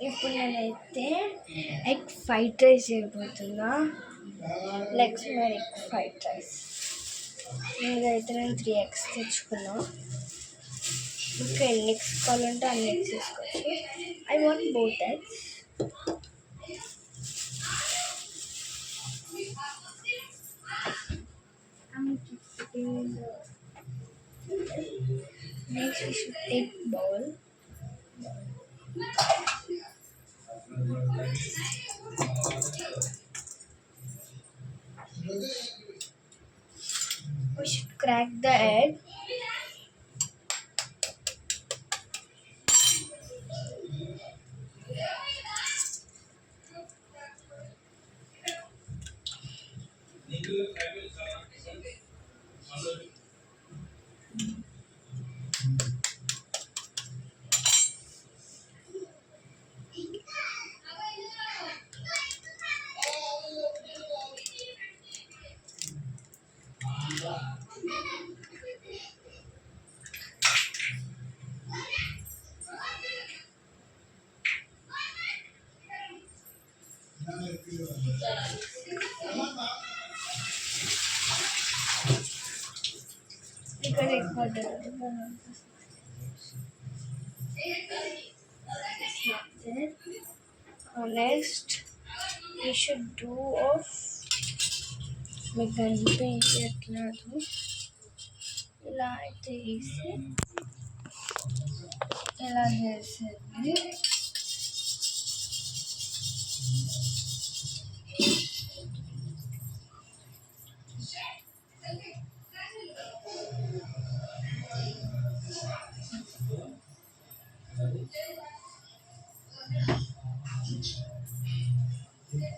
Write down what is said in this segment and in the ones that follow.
ఇప్పుడు నేనైతే egg fried rice చేయబోతున్నా. Legs మీద ఎగ్ ఫ్రైడ్ రైస్. ఇదైతే నేను 3 eggs తెచ్చుకున్నా. ఇంకా ఎన్ని ఎగ్స్ కావాలంటే అన్ని ఎగ్స్ తీసుకోవచ్చు. I want both eggs. Next we should take bowl. We should crack the egg. Because it's not there. Next, we should do of మీకు కనిపించట్లేదు. ఇలా అయితే వేసి ఇలా చేసేది.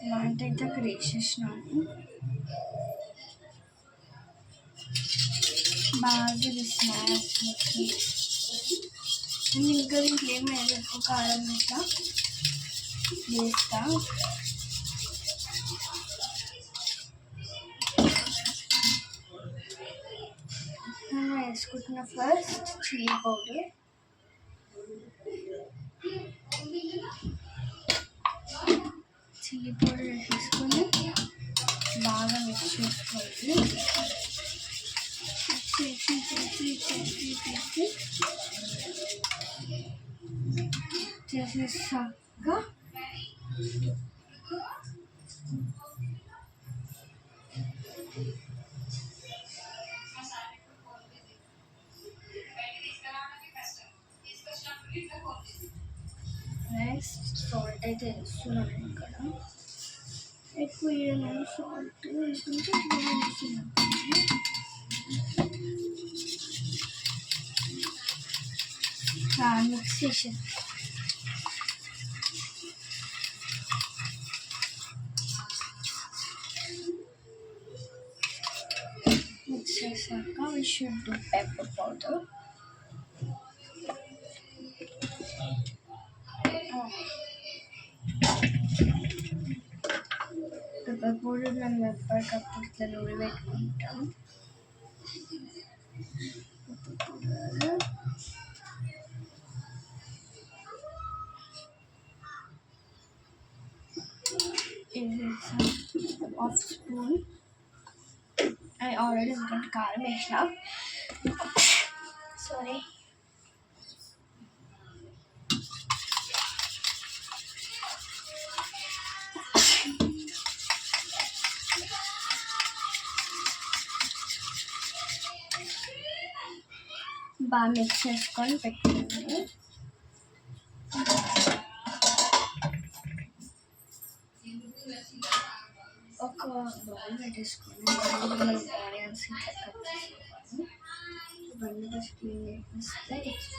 ఇలాంటి అయితే వేసేసినాము. బాగా స్నాక్స్ ఇంకా దీంట్లో ఏమైనా ఎక్కువ కారం ఇట్లా వేస్తా. నేను వేసుకుంటున్న first chilli powder. Chilli powder వేసేసుకొని బాగా మిక్స్ చేసుకోవాలి. చేసేసాక నెక్స్ట్ సాల్ట్ అయితే వేస్తున్నాను. ఇక్కడ ఎక్కువ వేయను. సాల్ట్ వేసుకుంటే వేస్తున్నాను. మిక్స్ చేసేది. మిక్స్ చేశాక we should do pepper powder. Pepper powder మనం ఎప్పటికప్పుడు ఇట్లా నూనె పెట్టుకుంటాం. Half spoon. I already got కారం వేసిన. సారీ. బాగా మిక్స్ చేసుకొని పెట్టుకోండి. ఒక బౌల్ పెట్టేసుకొని ఆనియన్స్ ఇట్లా కట్ చేసుకోవాలి. ఇవన్నీ ఫస్ట్ క్లీన్ చేస్తే నెక్స్ట్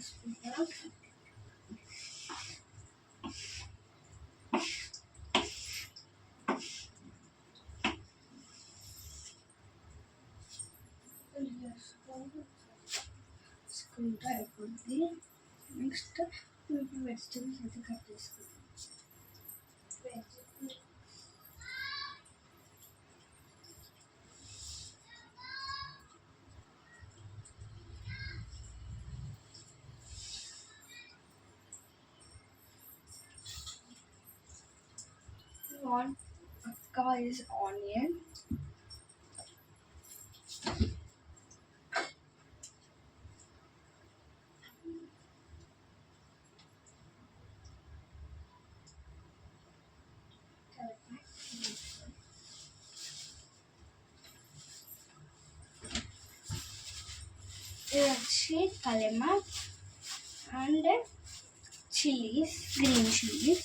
తీసుకుంటా. తీసుకుంటా అయిపోద్ది. నెక్స్ట్ వెజిటబుల్స్ అయితే కట్ చేసుకుంటాం. One is onion. Kalema and chilies, green chilies.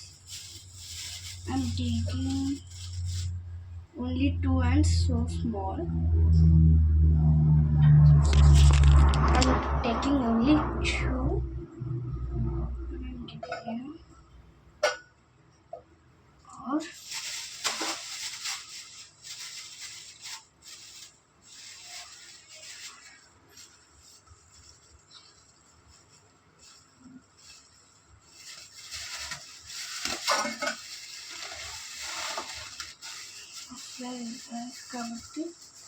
I'm taking only 2 and so small. I'm taking only 2. I'm getting or కాబట్టి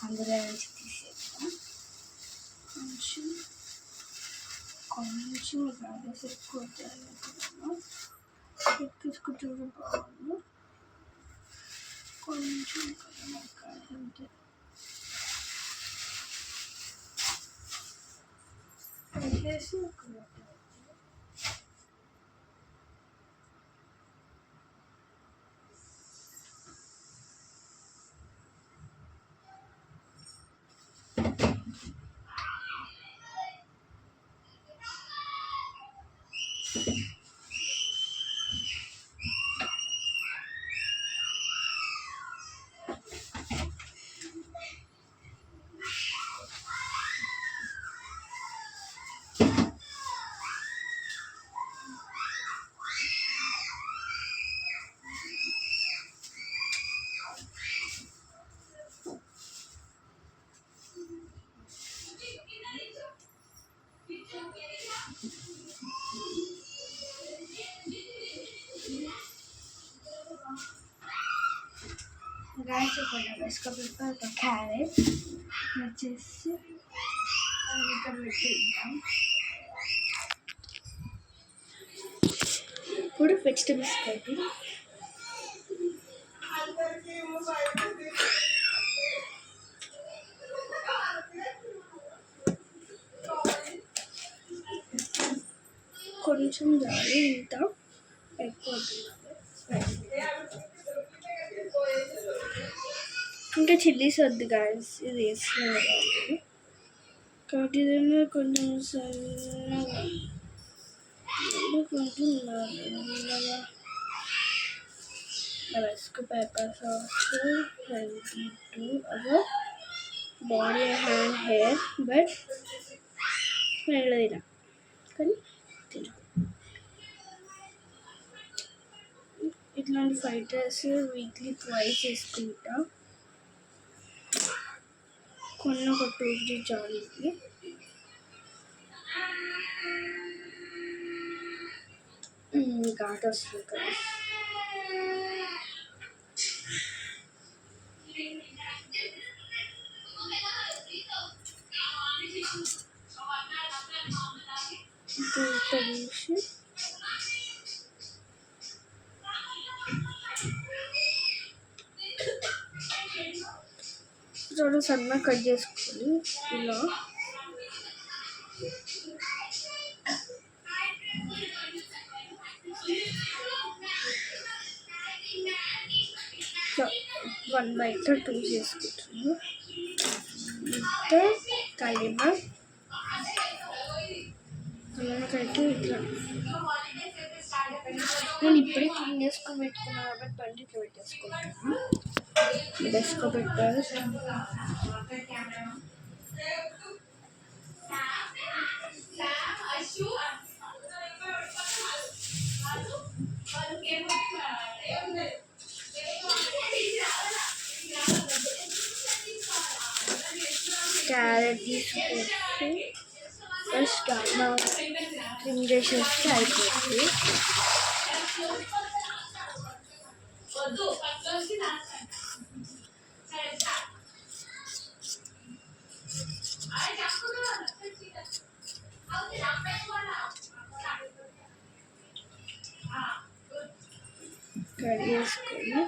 అందులో నుంచి తీసేద్దాం. కొంచెం గాడెస్ ఎక్కువ తీసుకుంటే బాగుంది. కొంచెం అంటే వేసేసి గాయస్ వేసుకోబెట్టాక ఒక క్యారెట్ వచ్చేసి ఇక్కడ పెట్టేద్దాం. ఇప్పుడు వెజిటబుల్స్ పెట్టి కొంచెం జాలి ఇంత ఎక్కువ ఇంకా చిల్లీస్ వద్దు గాయస్, ఇది వేసుకున్నాను కాబట్టి ఏదైనా కొంచెం సన్నగా కొంచెం నల్లగా Tabasco pepper sauce healthy to our body and hair, but తిన కానీ తిన ఇట్లాంటి ఫ్రైడ్ రైస్ వీక్లీ ట్వైస్ చేసుకుంటా. కొన్ని ఒక 2-3 చాలు. ఘాట్ వస్తుంది కదా. చాలా సన్నగా కట్ చేసుకోవాలి ఇలా. వన్ బైట్ 2 చేసుకుంటున్నాను. ఇంకా కలిపి ఇట్లా నేను ఇప్పుడే క్లీన్ చేసుకొని పెట్టుకున్నాను కాబట్టి బండి ఇట్లా పెట్టేసుకుంటాను. పెట్టేసుకోబెట్టారు. క్యారెట్ తీసుకొచ్చి ఫస్ట్ అలా ట్రిమ్ చేసేస్తే అయిపోతుంది. కట్ చేసుకొని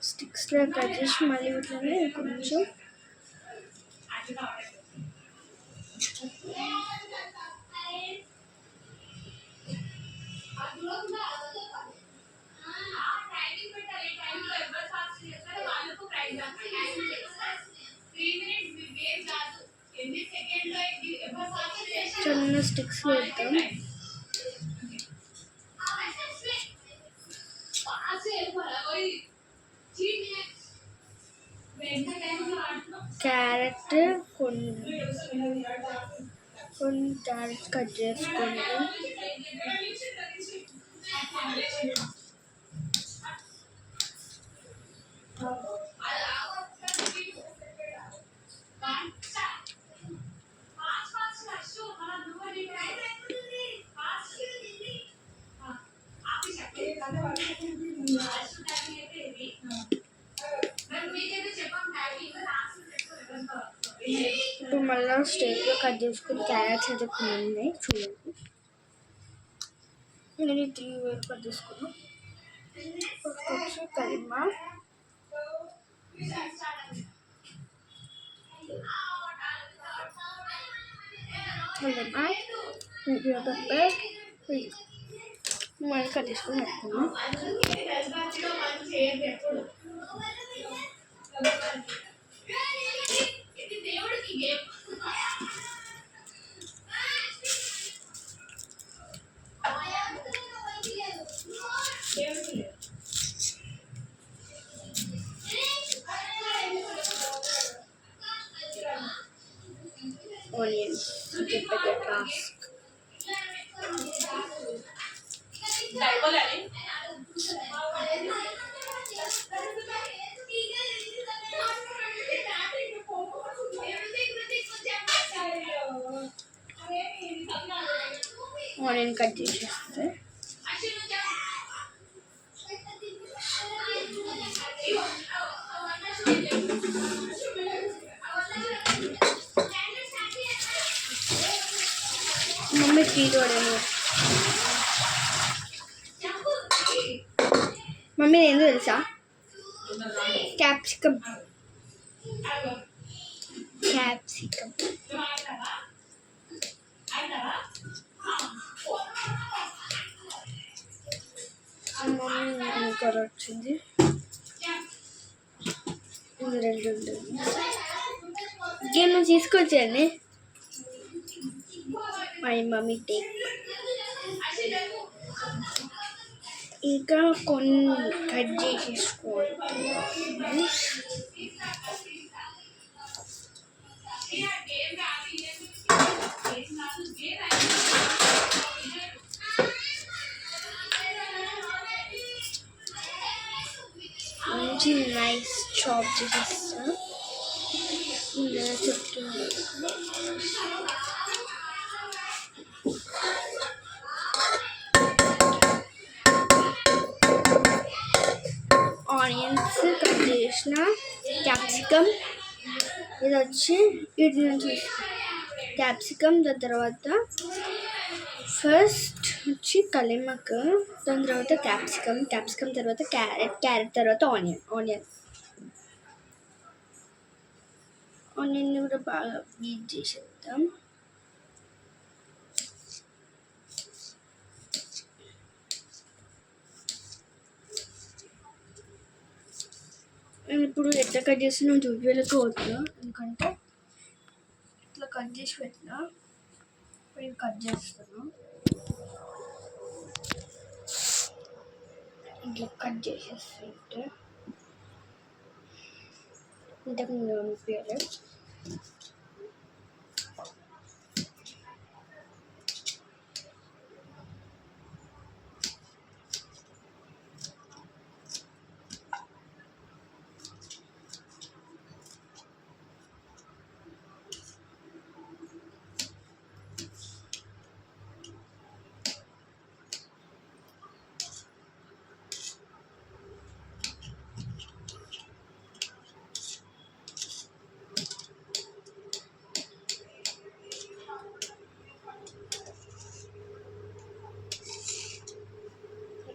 స్టిక్స్లో కట్ చేసి మళ్ళీ ఇట్లనే కొంచెం చిన్న స్టిక్స్ వేద్దాం. క్యారెట్ కొన్ని క్యారెట్ కట్ చేసుకోండి. ఇప్పుడు మళ్ళీ స్ట్రైట్గా కట్ చేసుకుని క్యారెట్స్ అయితే కొన్ని ఉన్నాయి చూడండి. నేను 3 వేలు కట్ చేసుకున్నాను. వచ్చి కలిమా పెప్పర్ మళ్ళీ కట్ చేసుకుని పెట్టుకున్నాం. Onions, keep it task. Onion cut చేసేస్తే మమ్మీ తీసుకోడేమో. మమ్మీ ఏందో తెలుసా? క్యాప్సికమ్ మమ్మీ కూర వచ్చింది. ఇది 2 ఉంటుంది. ఇంకేమో తీసుకొచ్చాను. మై మమ్మీ టేక్ ఇంకా కొన్ని కట్ చేసేసుకోండి. మంచి నైస్ చాప్ చేసేస్తా. చెప్తున్నా ఆనియన్స్ కట్ చేసిన, క్యాప్సికమ్ ఇది వచ్చి వీటి నుంచి క్యాప్సికమ్, దాని తర్వాత ఫస్ట్ వచ్చి కలిమక్, దాని తర్వాత క్యాప్సికమ్ తర్వాత క్యారెట్ తర్వాత ఆనియన్ కూడా బాగా బీట్ చేసేద్దాం. నేను ఇప్పుడు ఎట్లా కట్ చేస్తున్నా చూపించలేక వద్దా, ఎందుకంటే ఇట్లా కట్ చేసి పెట్టినా. ఇప్పుడు ఇది కట్ చేస్తున్నా, ఇట్లా కట్ చేసేస్తుంటే ఇంతకు ముందు పంపించాలి.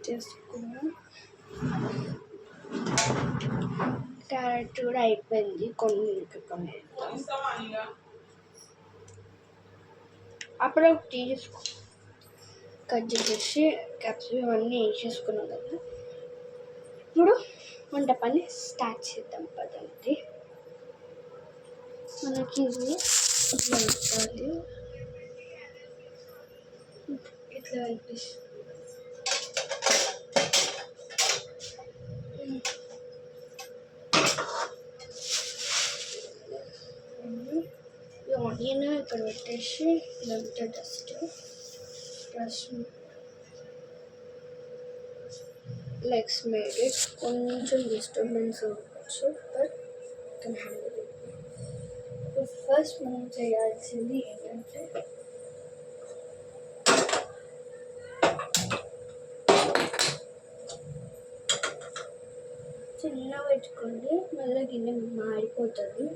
చేసుకున్నా. క్యారెట్ కూడా అయిపోయింది, కొన్ని అప్పుడే టీ కట్ చేసేసి క్యాప్సికమ్ అన్నీ వేసేసుకున్నాం కదా. ఇప్పుడు వంట పని స్టార్ట్ చేద్దాం పదండి. మనకి ఇది ఇట్లా పెట్టాలి, ఇట్లా అనిపిస్తుంది. ఆనియన్ ఇక్కడ పెట్టేసి ఇదంతా డస్ట్ లెగ్స్ మేడ్ ఇట్. కొంచెం డిస్టర్బెన్స్ అవ్వచ్చు, but can handle it. First మనం చేయాల్సింది ఏంటంటే చిన్న పెట్టుకోండి, మళ్ళీ గిన్నె మాడిపోతుంది.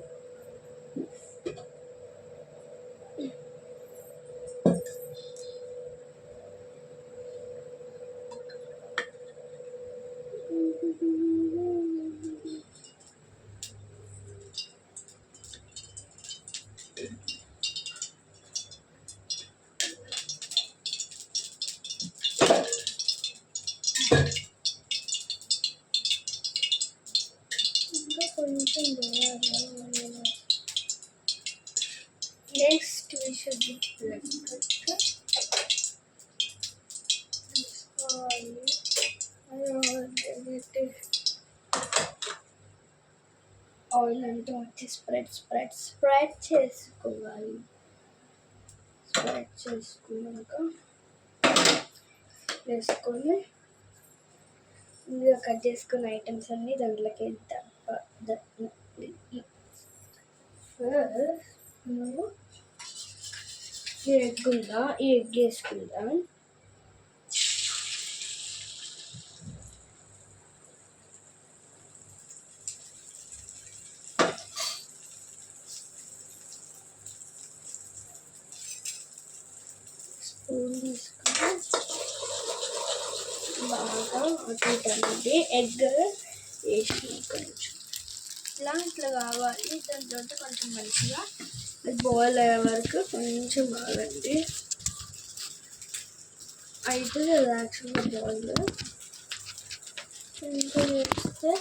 కొంచెం next we should be oil అంతా వచ్చి స్ప్రెడ్ చేసుకోవాలి. స్ప్రెడ్ చేసుకున్నాక వేసుకొని ముందుగా కట్ చేసుకున్న ఐటమ్స్ అన్నీ దాంట్లోకి వేద్దాం. ఈ ఎగ్ వేసుకుందాం. స్పూన్ తీసుకొని బాగా అటుటండి. ఎగ్ వేసి కొంచెం ఇట్లా కావాలి. దాని తర్వాత కొంచెం మంచిగా బాయిల్ అయ్యే వరకు కొంచెం బాగండి. అయితే యాక్చువల్గా బాయిల్ ఇంకా చేస్తే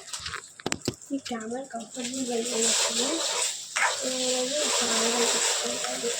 ఈ కెమెరా కంఫర్టబుల్ వస్తుంది. కెమెరా తీసుకోవాలి.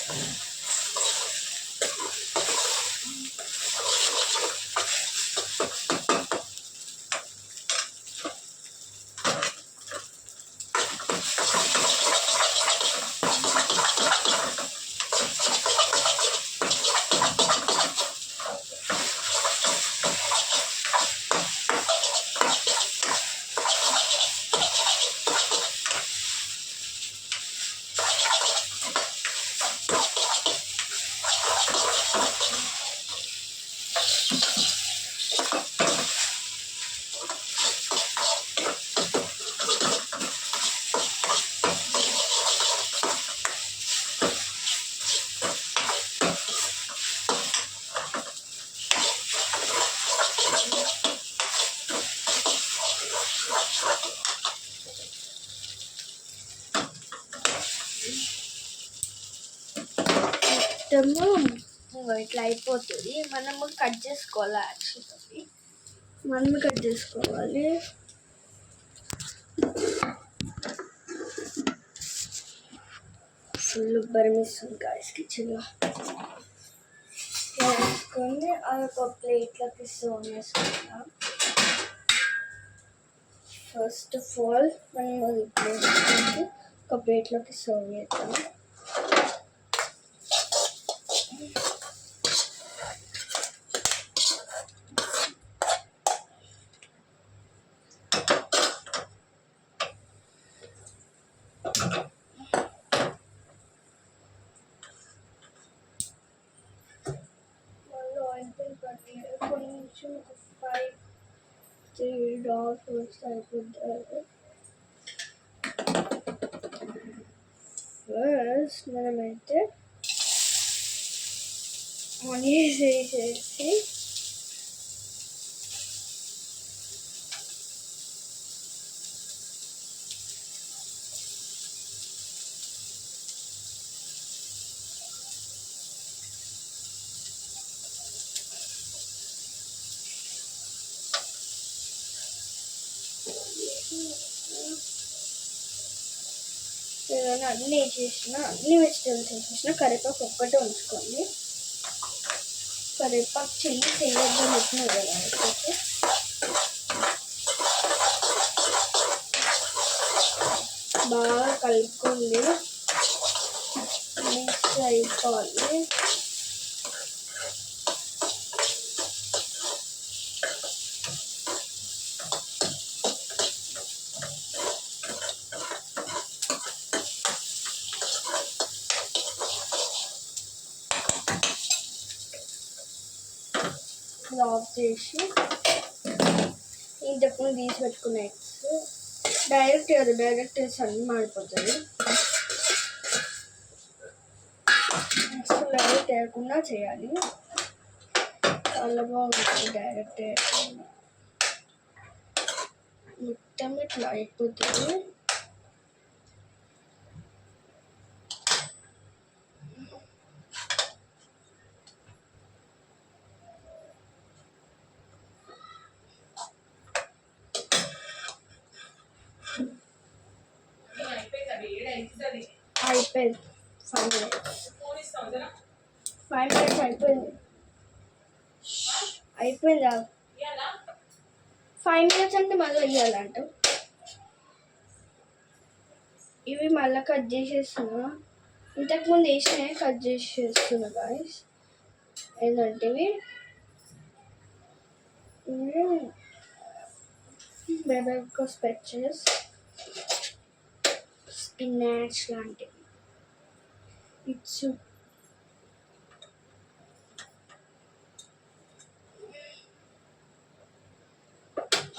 మొత్తము ఇట్లా అయిపోతుంది. మనము కట్ చేసుకోవాలి. యాక్చువల్లీ మనము కట్ చేసుకోవాలి. ఫుల్ బరిమిస్తుంది గాయస్ కిచెన్లో. వేసుకొని అదొక ప్లేట్లోకి సర్వ్ చేసుకుంటాం. ఫస్ట్ ఆఫ్ ఆల్ మనం అది ప్లేట్లోకి ఒక ప్లేట్లోకి సర్వ్ చేద్దాం. కొంచెం ఒక 5-3 డాట్స్ వస్తే అయిపోతుంది. ఫస్ట్ మనమైతే ఆనియన్స్ వేసేసి అన్నీ వేసేసిన, అన్ని వెజిటేబుల్స్ వేసేసిన. కరివేపాకు ఒక్కటే ఉంచుకోండి. కరివేపాకు చిల్లి చేయొద్దని చెప్పినారు కదా అయితే. బాగా కలుపుకోండి, మిక్స్ అయిపోవాలి. ఆఫ్ చేసి ఇంతకుముందు తీసి పెట్టుకున్న ఎగ్స్ డైరెక్ట్ వేసి అన్నీ మాడిపోతుంది. అసలు డైరెక్ట్ వేయకుండా చేయాలి. చాలా బాగుంటుంది డైరెక్ట్ వేయకుండా. మొత్తం ఇట్లా అయిపోతుంది. అయిపోయింది 5 minutes. 5 minutes అయిపోయింది. అయిపోయిందా? 5 minutes అంటే మళ్ళీ వేయాలంట. ఇవి మళ్ళీ కట్ చేసేస్తున్నా. ఇంతకుముందు వేసినాయి కట్ చేసేస్తున్నా గాయస్. ఏంటంటే బెబెల్కో స్పెచెస్, స్పినాచ్ లాంటివి. ఇట్స్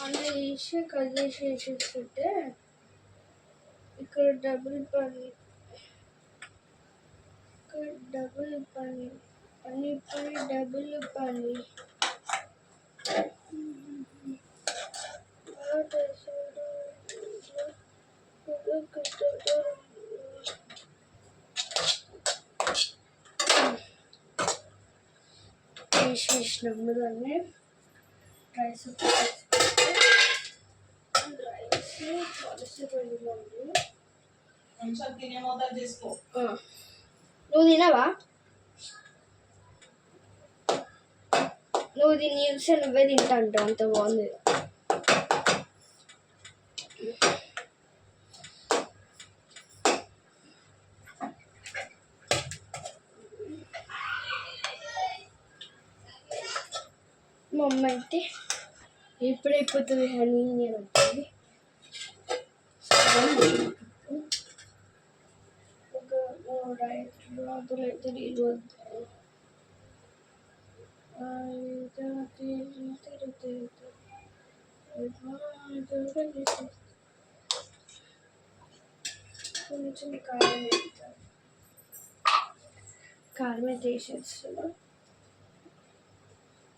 అలా వేసి కట్ చేసి వేసేస్తుంటే ఇక్కడ డబుల్ పని, ఇక్కడ డబుల్ పని, పని డబుల్ పని. వేసినాము దాన్ని. రైస్ నువ్వు తినవా? నువ్వు దీన్ని చూస్తే నువ్వే తింటా అంటావు, అంత బాగుంది. మా అమ్మ అయితే ఎప్పుడైపోతుంది హనీ అని ఉంటుంది. ఒక 5 రోజులు అయితే ఈరోజు కొంచెం కారం అయితే వేసేస్తున్నా.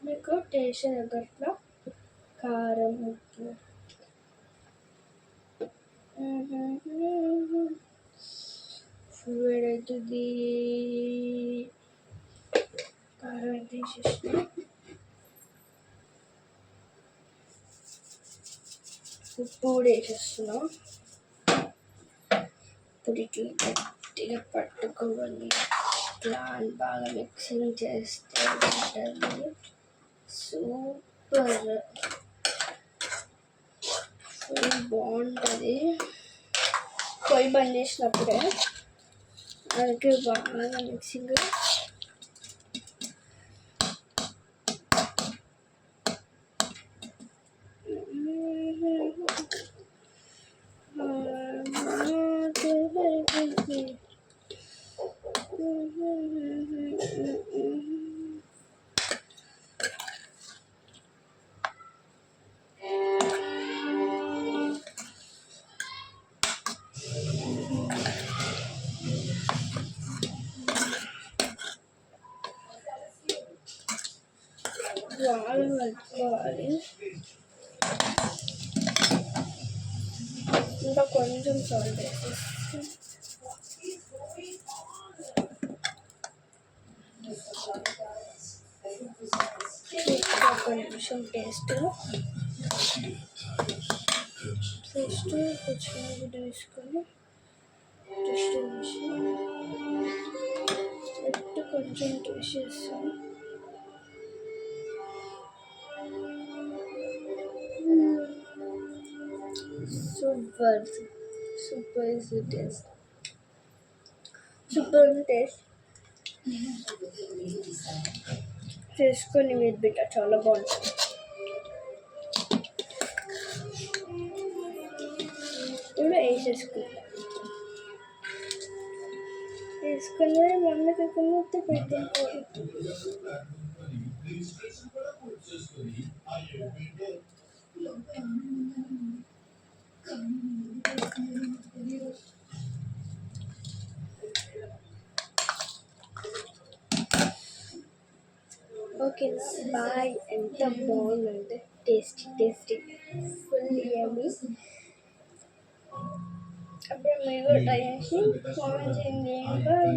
మీకు టేస్ట్ దగ్గరలో కారం, ఉప్పు ఫుడ్ అవుతుంది. కారం అయితే వేసేసిన. ఉప్పు కూడా వేసేస్తున్నాం. ఇప్పుడు ఇట్లా గట్టిగా పట్టుకోవాలి, ఇట్లా బాగా మిక్సింగ్ చేస్తే ఉంటుంది. సూపర్, ఫుల్ బాగుంటుంది. పొయ్యి బంద్ చేసినప్పుడే అందుకే బాగా మిక్సింగ్. బాగా కలుపుకోవాలి. ఇంకా కొంచెం సాల్ట్ వేసేసి ఒక నిమిషం టేస్ట్ పచ్చిమిరపకాయలు వేసుకొని టేస్ట్ వేసి కొంచెం టేస్ట్ చేస్తాను. Super super taste, super taste. చేసుకొని మీరు బిడ్డ చాలా బాగుంటుంది. ఇప్పుడు వేసుకుని మమ్మీకి మూత పెట్టుకోవాలి. ఓకేనా, బాయ్. ఎంత బాగుందంటే టేస్టీ ఫుల్ యమ్మీ. అప్పుడు మీరు కూడా ట్రై చేసి కామెంట్ చేయండి. బాయ్.